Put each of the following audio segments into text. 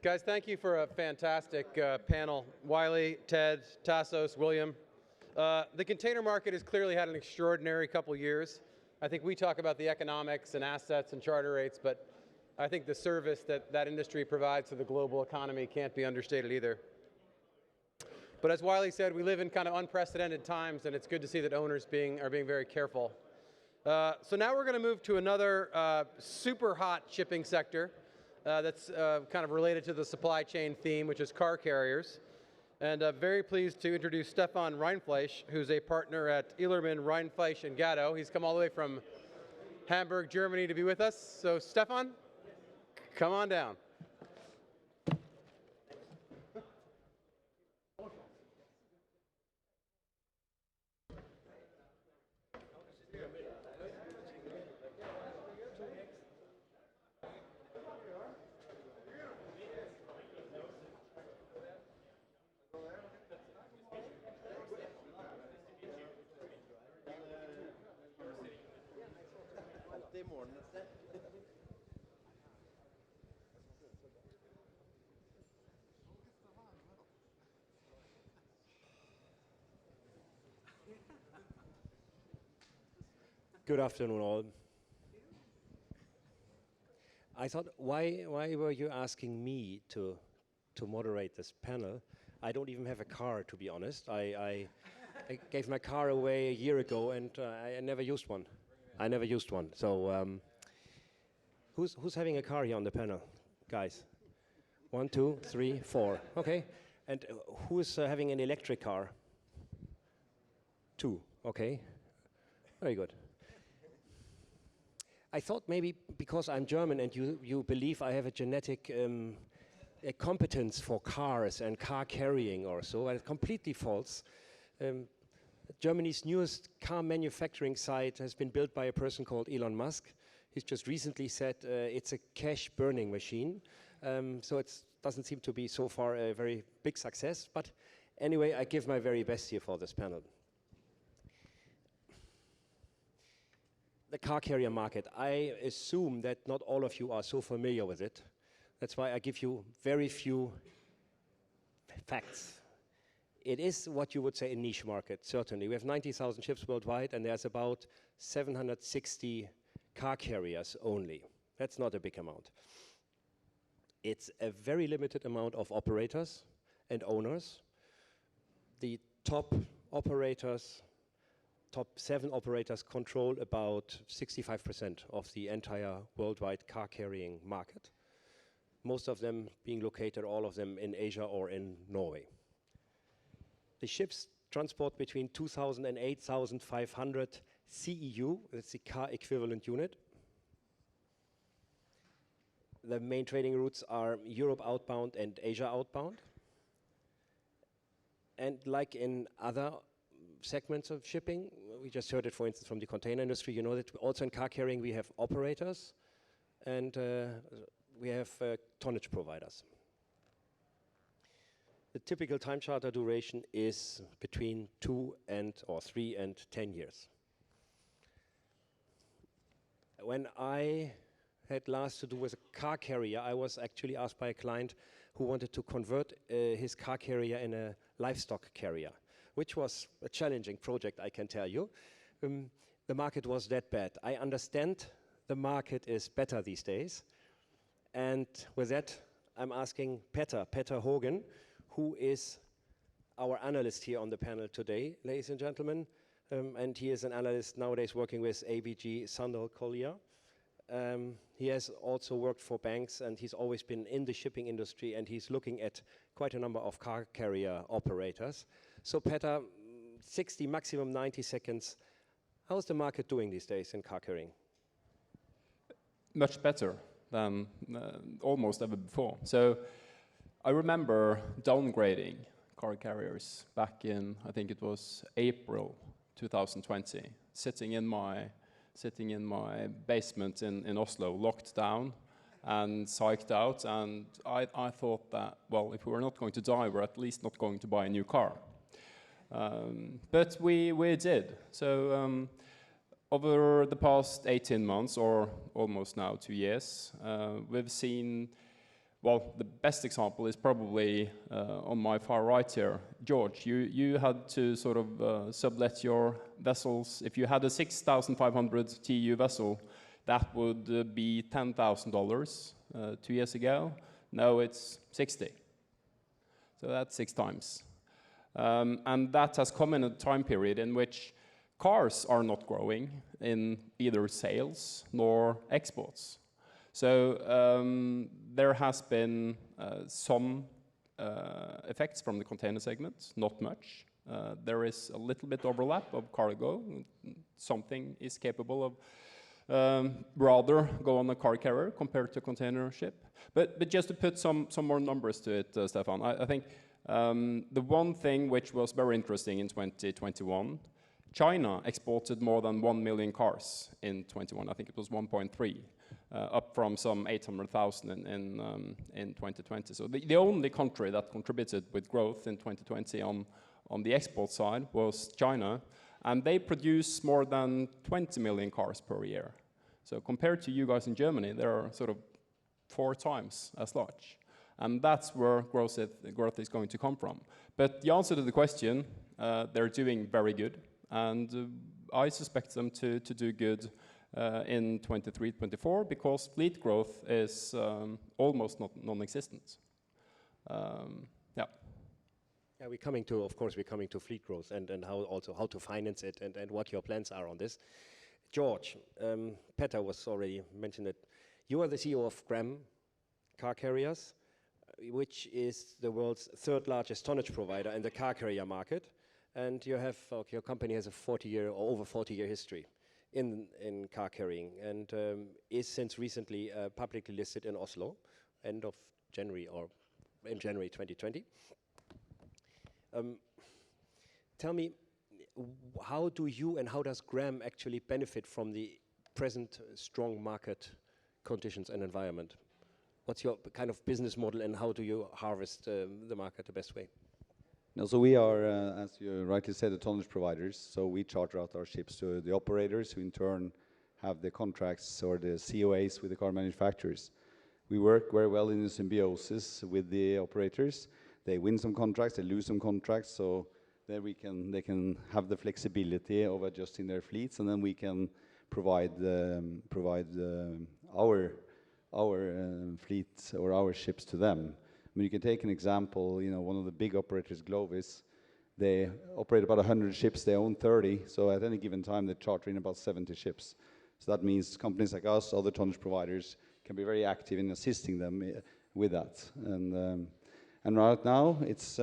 Guys, thank you for a fantastic panel. Wiley, Ted, Tassos, William. The container market has clearly had an extraordinary couple years. I think we talk about the economics and assets and charter rates, but I think the service that that industry provides to the global economy can't be understated either. But as Wiley said, we live in kind of unprecedented times, and it's good to see that owners are being very careful. So now we're going to move to another super hot shipping sector that's kind of related to the supply chain theme, which is car carriers. And very pleased to introduce Stefan Rindfleisch, who's a partner at Ehlermann, Rindfleisch, and Gadow. He's come all the way from Hamburg, Germany to be with us. So Stefan, come on down. Good afternoon, all. I thought, why were you asking me to moderate this panel? I don't even have a car, to be honest. I gave my car away a year ago, and I never used one. I never used one. So, who's having a car here on the panel, guys? 1, 2, 3, 4. Okay. And who's having an electric car? 2. Okay. Very good. I thought maybe because I'm German and you believe I have a genetic a competence for cars and car carrying or so, it's completely false. Germany's newest car manufacturing site has been built by a person called Elon Musk. He's just recently said it's a cash burning machine. So it doesn't seem to be so far a very big success. But anyway, I give my very best here for this panel. The car carrier market, I assume that not all of you are so familiar with it. That's why I give you very few facts. It is what you would say a niche market, certainly. We have 90,000 ships worldwide, and there's about 760 car carriers only. That's not a big amount. It's a very limited amount of operators and owners. The top operators, top 7 operators control about 65% of the entire worldwide car carrying market. Most of them being located, all of them in Asia or in Norway. The ships transport between 2,000 and 8,500 CEU, that's the car equivalent unit. The main trading routes are Europe outbound and Asia outbound. And like in other segments of shipping, we just heard it, for instance, from the container industry, you know that also in car carrying we have operators and we have tonnage providers. The typical time charter duration is between 2 or 3 and 10 years. When I had last to do with a car carrier, I was actually asked by a client who wanted to convert his car carrier in a livestock carrier, which was a challenging project, I can tell you. The market was that bad. I understand the market is better these days. And with that, I'm asking Peter Haugen, who is our analyst here on the panel today, ladies and gentlemen. And he is an analyst nowadays working with ABG Sundal Collier. He has also worked for banks, and he's always been in the shipping industry, and he's looking at quite a number of car carrier operators. So Peter, 60, maximum 90 seconds. How's the market doing these days in car carrying? Much better than almost ever before. So I remember downgrading car carriers back in, I think it was April 2020, sitting in my basement in Oslo, locked down and psyched out, and I thought that, well, if we were not going to die, we're at least not going to buy a new car. But we did. So over the past 18 months, or almost now 2 years, we've seen well, the best example is probably on my far right here. Georg, you had to sort of sublet your vessels. If you had a 6,500 TEU vessel, that would be $10,000 2 years ago. Now it's 60. So that's 6 times. And that has come in a time period in which cars are not growing in either sales nor exports. So there has been some effects from the container segment, not much. There is a little bit overlap of cargo. Something is capable of rather go on a car carrier compared to a container ship. But just to put some more numbers to it, Stefan, I think the one thing which was very interesting in 2021, China exported more than 1 million cars in 21. I think it was 1.3, up from some 800,000 in 2020. So the only country that contributed with growth in 2020 on the export side was China, and they produce more than 20 million cars per year. So compared to you guys in Germany, they are sort of 4 times as large. And that's where growth is going to come from. But the answer to the question, they're doing very good. And I suspect them to do good in 23, 24, because fleet growth is almost non-existent. Yeah. Yeah, of course, we're coming to fleet growth and how to finance it and what your plans are on this. Georg, Petter was already mentioned it. You are the CEO of Herk Car Carriers, which is the world's 3rd largest tonnage provider in the car carrier market. And you have, your company has a 40-year or over 40-year history in car carrying, and is since recently publicly listed in Oslo, end of January or in January 2020. Tell me, how do you and how does Graham actually benefit from the present strong market conditions and environment? What's your kind of business model and how do you harvest the market the best way? No, so we are, as you rightly said, the tonnage providers. So we charter out our ships to the operators, who in turn have the contracts or the COAs with the car manufacturers. We work very well in the symbiosis with the operators. They win some contracts, they lose some contracts, so then they can have the flexibility of adjusting their fleets, and then we can provide our fleet or our ships to them. I mean, you can take an example, one of the big operators, Glovis, they operate about 100 ships, they own 30, so at any given time they charter in about 70 ships. So that means companies like us, other tonnage providers, can be very active in assisting them with that. And right now, it's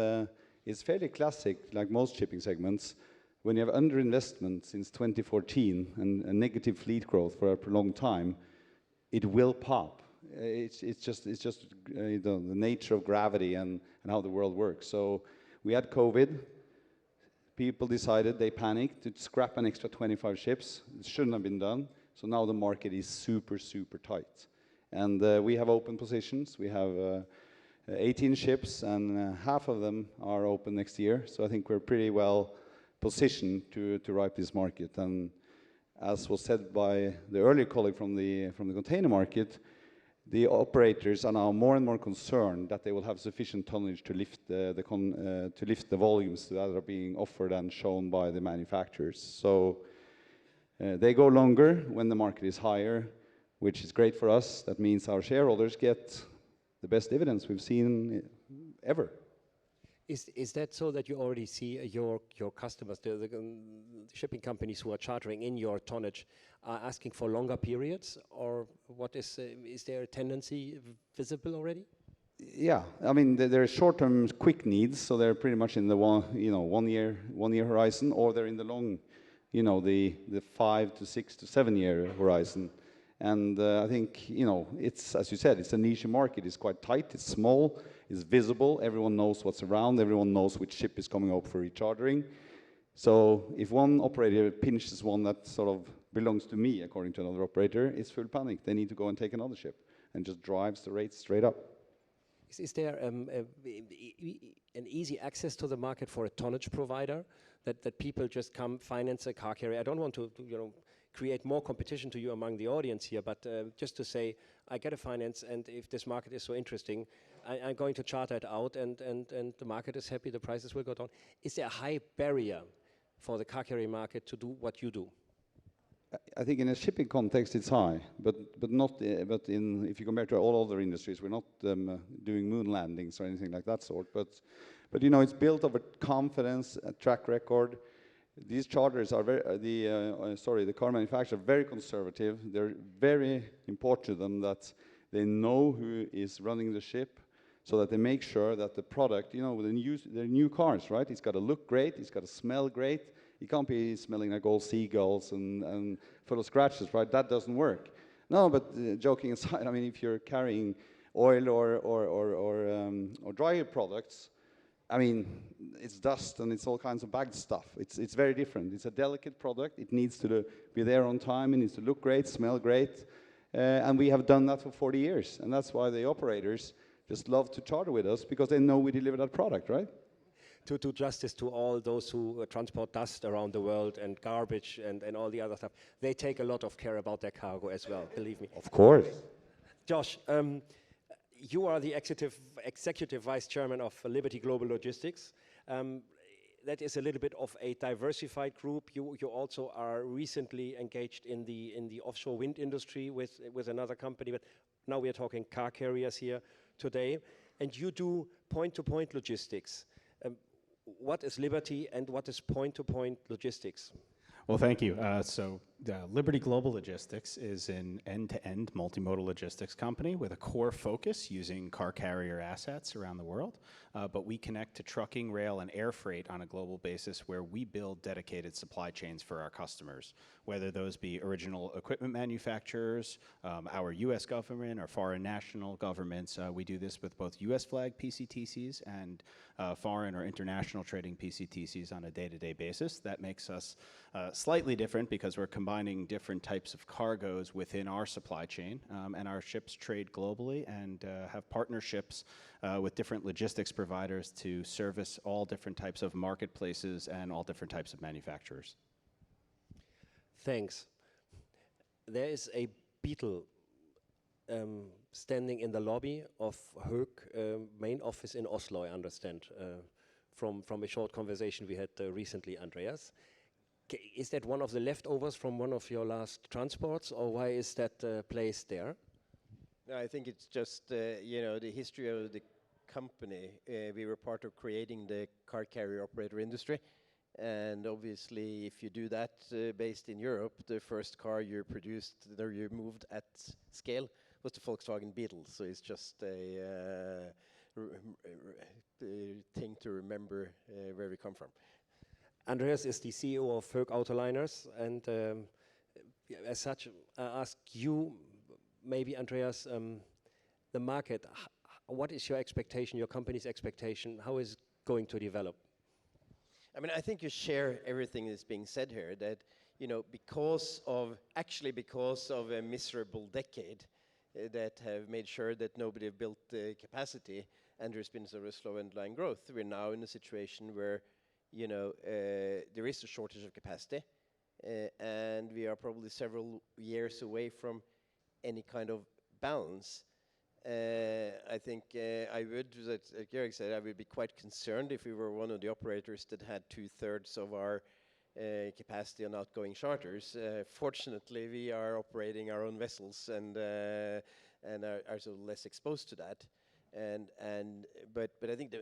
fairly classic, like most shipping segments. When you have underinvestment since 2014 and a negative fleet growth for a prolonged time, it will pop. It's just the nature of gravity and how the world works. So we had COVID. People decided, they panicked to scrap an extra 25 ships. It shouldn't have been done. So now the market is super, super tight. And we have open positions. We have 18 ships, and half of them are open next year. So I think we're pretty well positioned to ride this market. And as was said by the earlier colleague from the container market, the operators are now more and more concerned that they will have sufficient tonnage to lift the volumes that are being offered and shown by the manufacturers. So they go longer when the market is higher, which is great for us. That means our shareholders get the best dividends we've seen ever. Is that so that you already see your customers, the shipping companies who are chartering in your tonnage, are asking for longer periods, or what is there a tendency visible already? Yeah, I mean there are short-term quick needs, so they're pretty much in the one year horizon, or they're in the long, the 5 to 6 to 7 year horizon. And I think it's, as you said, it's a niche market. It's quite tight. It's small. It's visible. Everyone knows what's around. Everyone knows which ship is coming up for rechartering. So if one operator pinches one that sort of belongs to me, according to another operator, it's full panic. They need to go and take another ship, and just drives the rates straight up. Is there an easy access to the market for a tonnage provider that people just come finance a car carrier? I don't want to create more competition to you among the audience here, but just to say, I get a finance, and if this market is so interesting, I'm going to charter it out, and the market is happy, the prices will go down. Is there a high barrier for the car carrier market to do what you do? I think in a shipping context it's high, but not. But if you compare to all other industries, we're not doing moon landings or anything like that sort. But you know, it's built over confidence, a track record. These charters are the car manufacturers are very conservative. They're very important to them that they know who is running the ship, so that they make sure that the product, you know, they're new cars, right? It's got to look great. It's got to smell great. You can't be smelling like old seagulls and full of scratches, right? That doesn't work. No, but joking aside, I mean, if you're carrying oil or dry products, I mean, it's dust and it's all kinds of bagged stuff. It's very different. It's a delicate product. It needs to be there on time. It needs to look great, smell great. And we have done that for 40 years. And that's why the operators just love to charter with us, because they know we deliver that product, right? To do justice to all those who transport dust around the world and garbage and all the other stuff, they take a lot of care about their cargo as well, believe me. Of course. Josh, you are the executive vice chairman of Liberty Global Logistics. That is a little bit of a diversified group. You also are recently engaged in the offshore wind industry with another company, but now we are talking car carriers here today. And you do point-to-point logistics. What is Liberty and what is point-to-point logistics? Well, thank you. Liberty Global Logistics is an end-to-end multimodal logistics company with a core focus using car carrier assets around the world. But we connect to trucking, rail, and air freight on a global basis, where we build dedicated supply chains for our customers, whether those be original equipment manufacturers, our US government, or foreign national governments. We do this with both US flag PCTCs and foreign or international trading PCTCs on a day-to-day basis. That makes us slightly different because we're combining different types of cargoes within our supply chain, and our ships trade globally and have partnerships with different logistics providers to service all different types of marketplaces and all different types of manufacturers. Thanks. There is a beetle standing in the lobby of Höegh main office in Oslo, I understand, from a short conversation we had recently, Andreas. Is that one of the leftovers from one of your last transports, or why is that placed there? I think it's just, you know, the history of the company. We were part of creating the car carrier operator industry. And obviously, if you do that based in Europe, the first car you produced, or you moved at scale, was the Volkswagen Beetle. So it's just a thing to remember where we come from. Andreas is the CEO of Herk Autoliners, and as such, I ask you, maybe Andreas, the market, what is your expectation, your company's expectation? How is it going to develop? I mean, I think you share everything that's being said here, that, you know, because of a miserable decade that have made sure that nobody have built the capacity, and there's been sort of a slow underlying growth, we're now in a situation where, you know, there is a shortage of capacity, and we are probably several years away from any kind of balance. I think I would, as Georg said, I would be quite concerned if we were one of the operators that had 2/3 of our capacity on outgoing charters. Fortunately, we are operating our own vessels and are so less exposed to that. But I think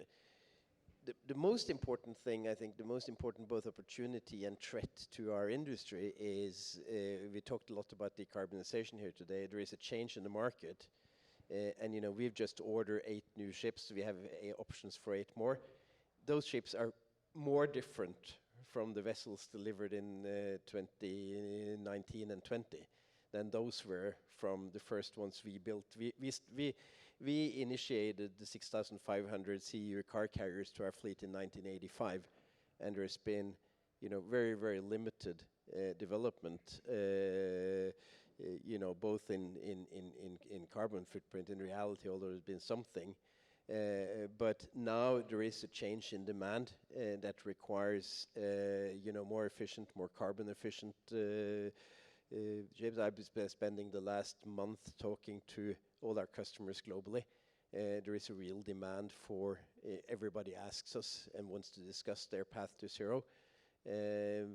the most important thing, I think the most important both opportunity and threat to our industry is, we talked a lot about decarbonization here today. There is a change in the market. And you know, we've just ordered 8 new ships. We have options for 8 more. Those ships are more different from the vessels delivered in 2019 and 20 than those were from the first ones we built. We initiated the 6,500 CEU car carriers to our fleet in 1985, and there's been, you know, very, very limited development. You know, both in carbon footprint, in reality, although there's been something. But now there is a change in demand that requires, you know, more efficient, more carbon efficient James, I've been spending the last month talking to all our customers globally. There is a real demand for, everybody asks us and wants to discuss their path to zero.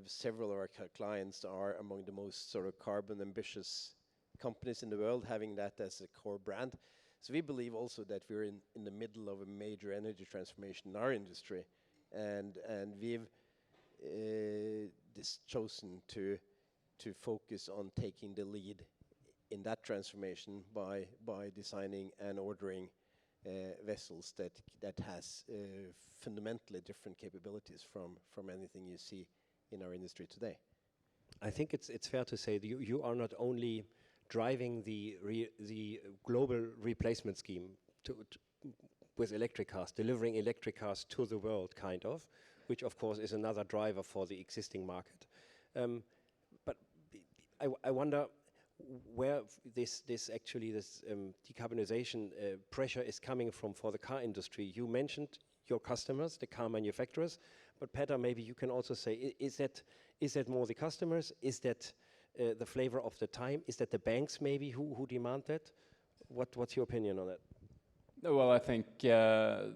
Several of our clients are among the most sort of carbon ambitious companies in the world, having that as a core brand. So we believe also that we're in the middle of a major energy transformation in our industry, and we've chosen to focus on taking the lead in that transformation by designing and ordering vessels that has fundamentally different capabilities from anything you see in our industry today. I think it's fair to say that you are not only driving the global replacement scheme with electric cars, delivering electric cars to the world, kind of, which of course is another driver for the existing market. But I wonder where this decarbonization pressure is coming from for the car industry. You mentioned your customers, the car manufacturers, but Petter, maybe you can also say, is that more the customers? Is that the flavor of the time? Is that the banks maybe who demand that? What's your opinion on that? Well, I think the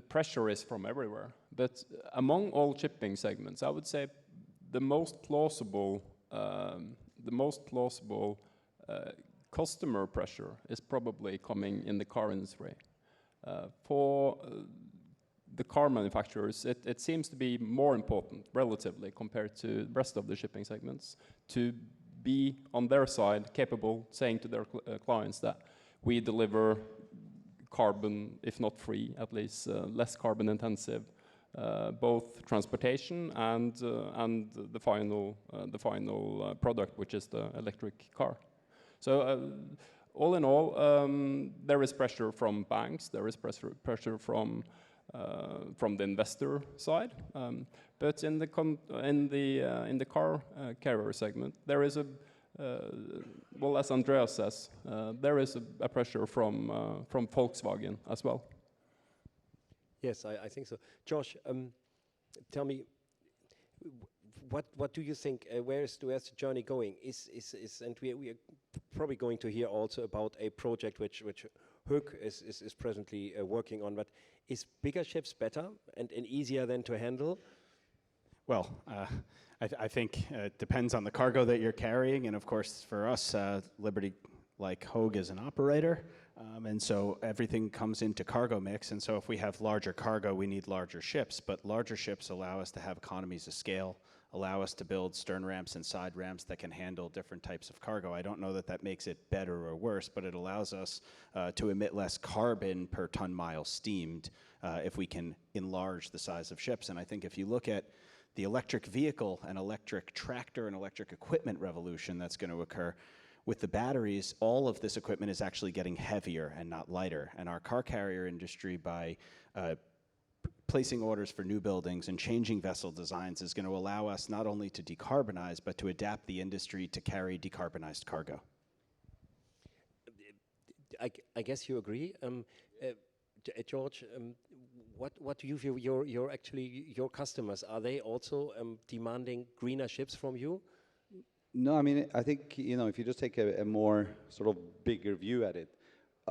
pressure is from everywhere. But among all shipping segments, I would say the most plausible customer pressure is probably coming in the car industry. For the car manufacturers, it seems to be more important, relatively, compared to the rest of the shipping segments, to be on their side capable, saying to their clients that we deliver carbon, if not free, at least less carbon intensive, both transportation and the final product, which is the electric car. So all in all, there is pressure from banks, there is pressure from the investor side, but in the car carrier segment, there is well, as Andreas says, there is a pressure from Volkswagen as well. Yes, I think so. Josh, tell me, what do you think? Where's the journey going? And we are probably going to hear also about a project which Höegh is presently working on. But is bigger ships better and easier then to handle? Well, I think it depends on the cargo that you're carrying, and of course, for us, Liberty, like Höegh, is an operator. And so everything comes into cargo mix, and so if we have larger cargo, we need larger ships, but larger ships allow us to have economies of scale, allow us to build stern ramps and side ramps that can handle different types of cargo. I don't know that that makes it better or worse, but it allows us to emit less carbon per ton mile steamed if we can enlarge the size of ships. And I think if you look at the electric vehicle and electric tractor and electric equipment revolution that's going to occur, with the batteries, all of this equipment is actually getting heavier and not lighter. And our car carrier industry, by placing orders for new buildings and changing vessel designs, is going to allow us not only to decarbonize, but to adapt the industry to carry decarbonized cargo. I guess you agree. George, what do you feel your customers, are they also demanding greener ships from you? No, I mean, I think, if you just take a more sort of bigger view at it,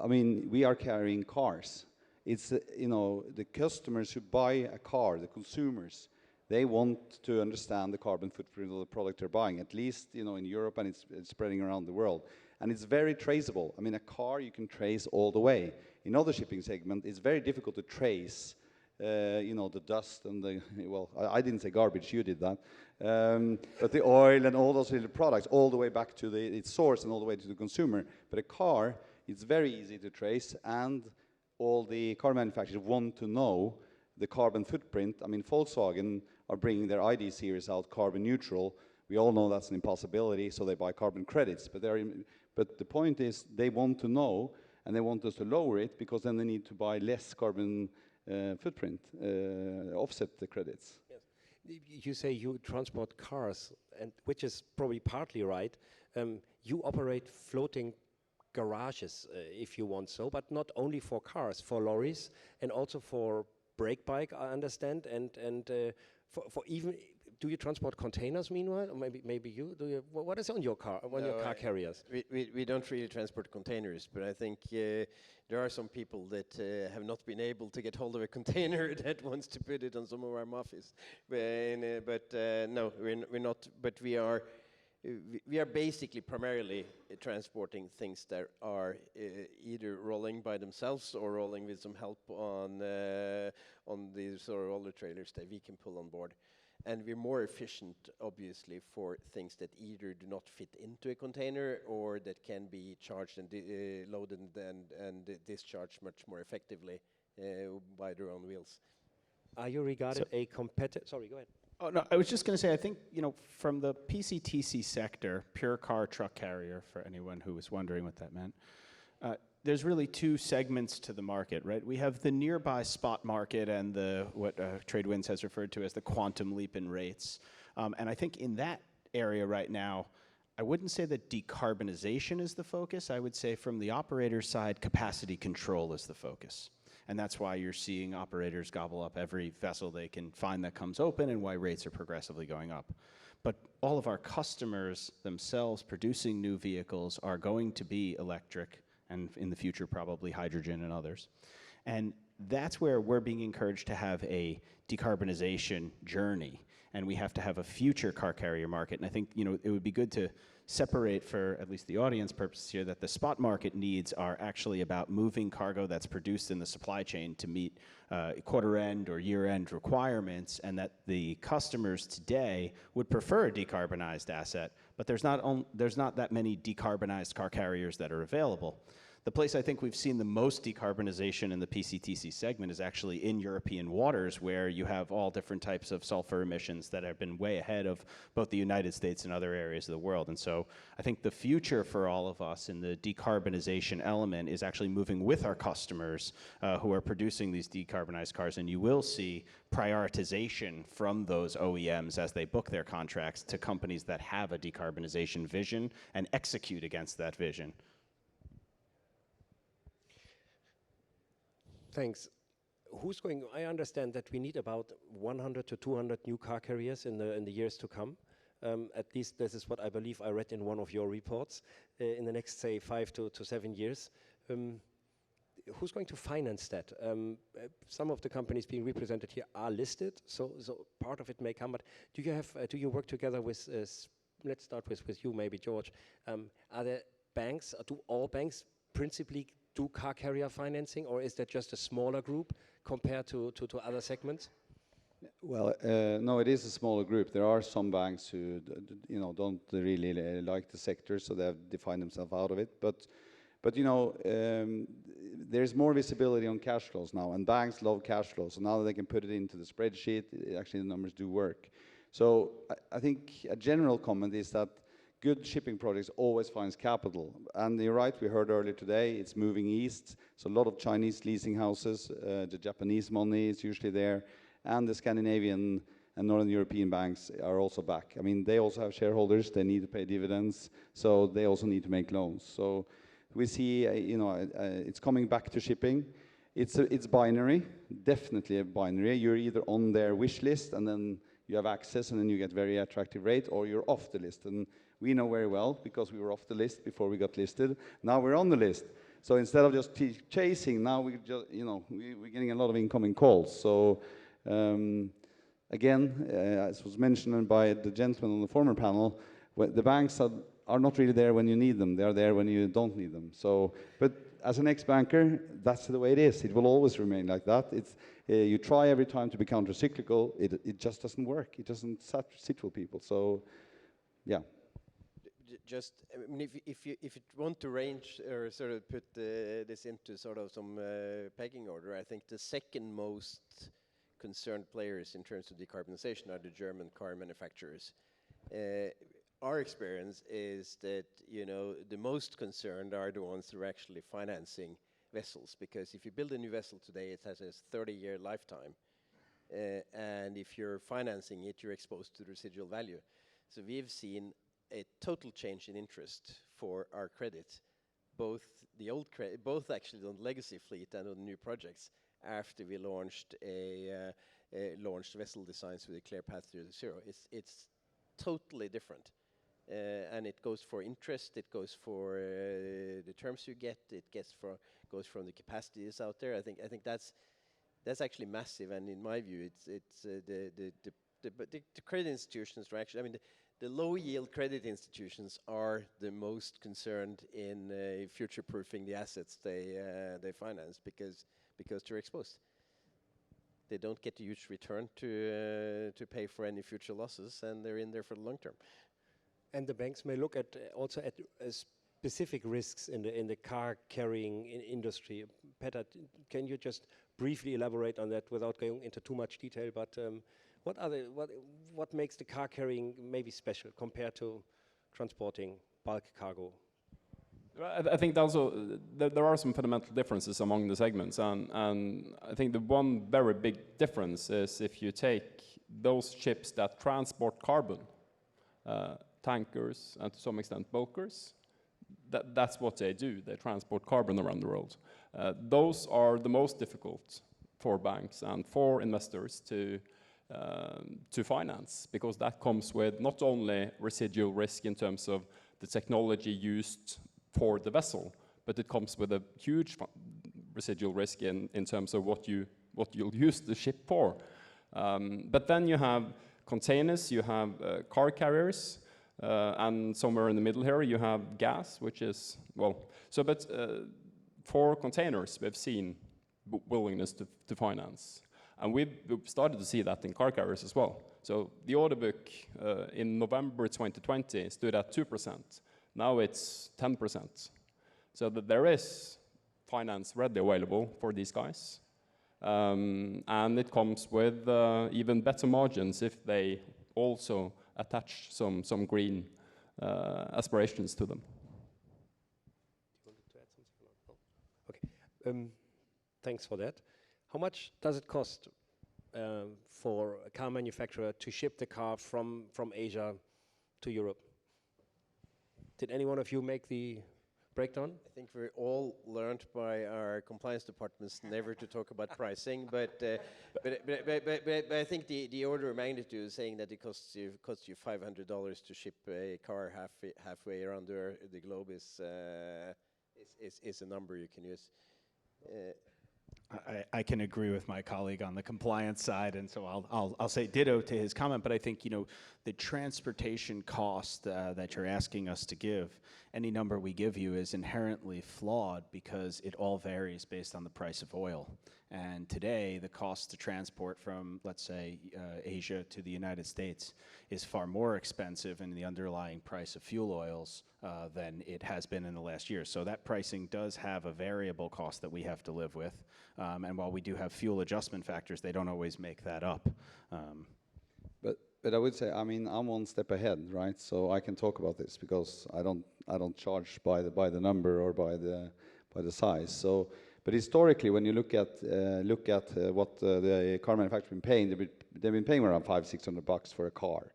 I mean, we are carrying cars. It's, the customers who buy a car, the consumers, they want to understand the carbon footprint of the product they're buying, at least, in Europe, and it's spreading around the world. And it's very traceable. I mean, a car you can trace all the way. In other shipping segment, it's very difficult to trace the dust and well, I didn't say garbage, you did that. But the oil and all those little products all the way back to its source and all the way to the consumer. But a car, it's very easy to trace, and all the car manufacturers want to know the carbon footprint. I mean, Volkswagen are bringing their ID series out carbon neutral. We all know that's an impossibility, so they buy carbon credits. But the point is, they want to know, and they want us to lower it, because then they need to buy less carbon footprint, offset the credits. Yes. You say you transport cars, and which is probably partly right. You operate floating garages, if you want so, but not only for cars, for lorries, and also for brake bike, I understand, and for even do you transport containers meanwhile? Or maybe you? Do you? What is on your car? On your car carriers? We don't really transport containers, but I think there are some people that have not been able to get hold of a container that wants to put it on some of our muffins. But no, we're not. But we are basically primarily transporting things that are either rolling by themselves or rolling with some help on the sort of roller trailers that we can pull on board. And we're more efficient, obviously, for things that either do not fit into a container or that can be charged and loaded and discharged much more effectively by their own wheels. Are you regarded a competitor? Sorry, go ahead. Oh, no, I was just going to say, I think, from the PCTC sector, pure car truck carrier, for anyone who was wondering what that meant, there's really two segments to the market, right? We have the nearby spot market and what TradeWinds has referred to as the quantum leap in rates. And I think in that area right now, I wouldn't say that decarbonization is the focus. I would say from the operator side, capacity control is the focus. And that's why you're seeing operators gobble up every vessel they can find that comes open and why rates are progressively going up. But all of our customers themselves producing new vehicles are going to be electric and in the future probably hydrogen and others. And that's where we're being encouraged to have a decarbonization journey. And we have to have a future car carrier market. And I think it would be good to separate, for at least the audience purposes here, that the spot market needs are actually about moving cargo that's produced in the supply chain to meet quarter-end or year-end requirements, and that the customers today would prefer a decarbonized asset, but there's not that many decarbonized car carriers that are available. The place I think we've seen the most decarbonization in the PCTC segment is actually in European waters, where you have all different types of sulfur emissions that have been way ahead of both the United States and other areas of the world. And so I think the future for all of us in the decarbonization element is actually moving with our customers who are producing these decarbonized cars. And you will see prioritization from those OEMs as they book their contracts to companies that have a decarbonization vision and execute against that vision. Thanks. I understand that we need about 100 to 200 new car carriers in the years to come. At least this is what I believe I read in one of your reports in the next, say, 5 to 7 years. Who's going to finance that? Some of the companies being represented here are listed, so part of it may come. But do you work together with? Let's start with you, maybe Georg. Are there banks? Do all banks principally do car carrier financing, or is that just a smaller group compared to other segments? Well, no, it is a smaller group. There are some banks who, don't really like the sector, so they have defined themselves out of it. But there's more visibility on cash flows now, and banks love cash flows. So now that they can put it into the spreadsheet, actually the numbers do work. So I think a general comment is that good shipping projects always finds capital. And you're right, we heard earlier today, it's moving east. So a lot of Chinese leasing houses, the Japanese money is usually there, and the Scandinavian and Northern European banks are also back. I mean, they also have shareholders, they need to pay dividends, so they also need to make loans. So we see, it's coming back to shipping. It's binary, definitely a binary. You're either on their wish list and then you have access and then you get very attractive rate, or you're off the list. And we know very well, because we were off the list before we got listed. Now we're on the list. So instead of just chasing, now we just, we're getting a lot of incoming calls. So again, as was mentioned by the gentleman on the former panel, the banks are not really there when you need them. They are there when you don't need them. So, but as an ex-banker, that's the way it is. It will always remain like that. It's you try every time to be counter-cyclical. It just doesn't work. It doesn't sit with people. So, yeah. Just, I mean, if you want to range or sort of put this into sort of some pegging order, I think the second most concerned players in terms of decarbonization are the German car manufacturers. Our experience is that the most concerned are the ones who are actually financing vessels, because if you build a new vessel today, it has a 30-year lifetime, and if you're financing it, you're exposed to the residual value. So we've seen a total change in interest for our credit, both actually on the legacy fleet and on new projects, after we launched launched vessel designs with a clear path to zero. It's totally different. And it goes for interest, it goes for the terms you get, goes from the capacities out there. I think that's actually massive, and in my view, it's the credit institutions are actually, I mean, the low yield credit institutions are the most concerned in future-proofing the assets they finance because they're exposed. They don't get a huge return to pay for any future losses, and they're in there for the long term. And the banks may look at also at specific risks in the car carrying industry. Petter, can you just briefly elaborate on that without going into too much detail? But what makes the car carrying maybe special compared to transporting bulk cargo? I think also there are some fundamental differences among the segments, and I think the one very big difference is if you take those ships that transport carbon, tankers and to some extent bulkers, that's what they do. They transport carbon around the world. Those are the most difficult for banks and for investors to finance, because that comes with not only residual risk in terms of the technology used for the vessel, but it comes with a huge residual risk in terms of what you'll use the ship for. But then you have containers, you have car carriers, and somewhere in the middle here you have gas, which is, well, so but for containers we've seen willingness to finance. And we've started to see that in car carriers as well. So the order book in November 2020 stood at 2%. Now it's 10%. So that there is finance readily available for these guys. And it comes with even better margins if they also attach some green aspirations to them. Do you want to add something? Okay. Thanks for that. How much does it cost for a car manufacturer to ship the car from Asia to Europe? Did any one of you make the breakdown? I think we're all learned by our compliance departments never to talk about pricing, but I think the order of magnitude is saying that it costs you $500 to ship a car halfway around the globe is a number you can use. I can agree with my colleague on the compliance side, and so I'll say ditto to his comment. But I think, you know, the transportation cost that you're asking us to give, any number we give you is inherently flawed because it all varies based on the price of oil. And today, the cost to transport from, let's say, Asia to the United States is far more expensive in the underlying price of fuel oils than it has been in the last year. So that pricing does have a variable cost that we have to live with. And while we do have fuel adjustment factors, they don't always make that up. But I would say, I mean, I'm one step ahead, right? So I can talk about this because I don't charge by the number or by the size. So, but historically, when you look at what the car manufacturers have been paying, they've been paying around $500-600 for a car.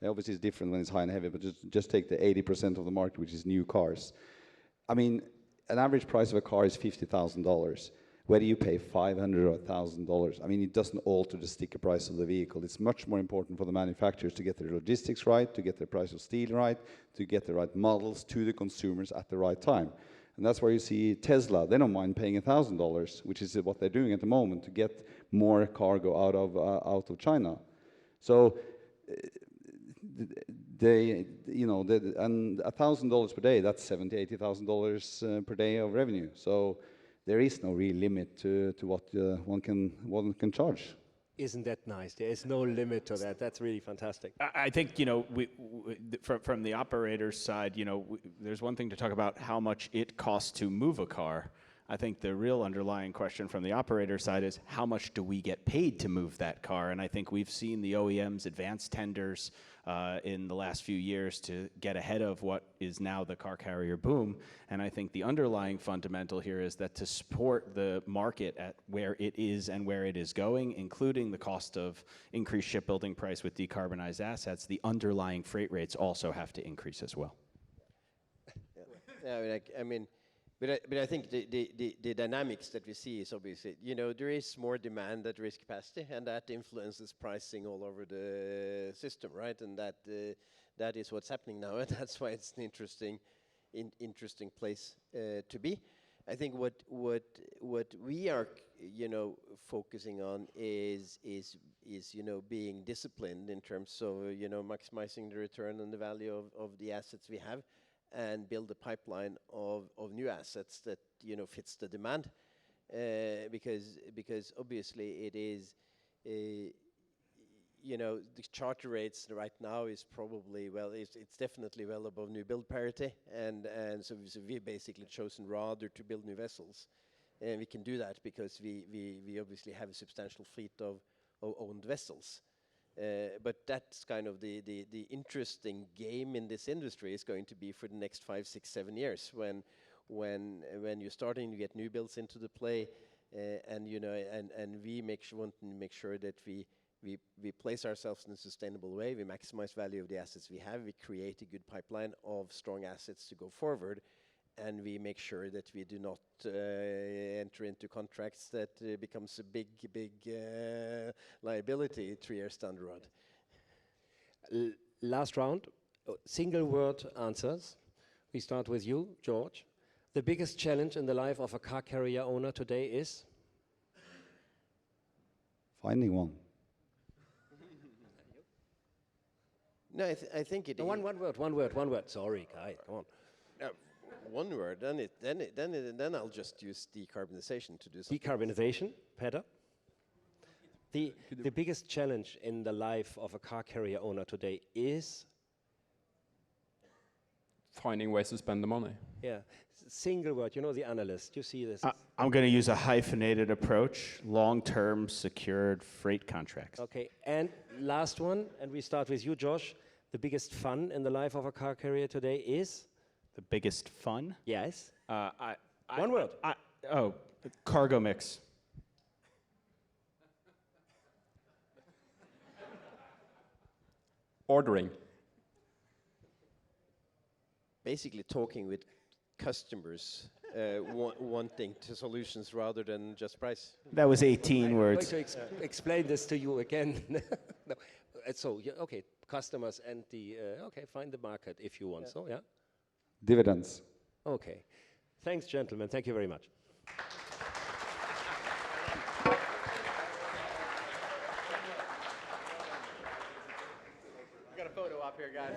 Obviously, it's different when it's high and heavy, but just take the 80% of the market, which is new cars. I mean, an average price of a car is $50,000. Whether you pay $500 or $1,000, I mean, it doesn't alter the sticker price of the vehicle. It's much more important for the manufacturers to get their logistics right, to get their price of steel right, to get the right models to the consumers at the right time. And that's where you see Tesla. They don't mind paying $1,000, which is what they're doing at the moment to get more cargo out of China. So and $1,000 per day, that's $70,000-80,000 per day of revenue. So there is no real limit to what one can charge. Isn't that nice? There is no limit to that. That's really fantastic. I think, you know, from the operator's side, you know, there's one thing to talk about how much it costs to move a car. I think the real underlying question from the operator side is how much do we get paid to move that car? And I think we've seen the OEMs advance tenders in the last few years to get ahead of what is now the car carrier boom. And I think the underlying fundamental here is that to support the market at where it is and where it is going, including the cost of increased shipbuilding price with decarbonized assets, the underlying freight rates also have to increase as well. Yeah, I mean, But I think the dynamics that we see is obviously, there is more demand at risk capacity, and that influences pricing all over the system, right? And that is what's happening now, and that's why it's an interesting place to be. I think what we are, focusing on is being disciplined in terms of, maximizing the return and the value of the assets we have, and build a pipeline of new assets that fits the demand, because obviously it is, the charter rates right now is probably, it's definitely well above new build parity, and so we've basically chosen rather to build new vessels, and we can do that because we obviously have a substantial fleet of owned vessels. But that's kind of the interesting game in this industry is going to be for the next 5, 6, 7 years, when you're starting to get new builds into the play, and we want to make sure that we place ourselves in a sustainable way. We maximize value of the assets we have. We create a good pipeline of strong assets to go forward, and we make sure that we do not enter into contracts that becomes a big liability 3 years down the road. Last round, single word answers. We start with you, George. The biggest challenge in the life of a car carrier owner today is? Finding one. No, I think it. One word. Sorry, Kai, come on. One word, then I'll just use decarbonization to do something. Decarbonization, Peter. The biggest challenge in the life of a car carrier owner today is? Finding ways to spend the money. Yeah, single word, the Analyst, you see this. I'm going to use a hyphenated approach, long-term secured freight contracts. Okay, and last one, and we start with you, Josh. The biggest fun in the life of a car carrier today is? The biggest fun? Yes. One word. Cargo mix. Ordering. Basically talking with customers, wanting solutions rather than just price. That was 18 words. I'm going to explain this to you again. No. So, okay, customers and find the market if you want. So, yeah. Dividends. Okay. Thanks, gentlemen. Thank you very much. We got a photo op here, guys.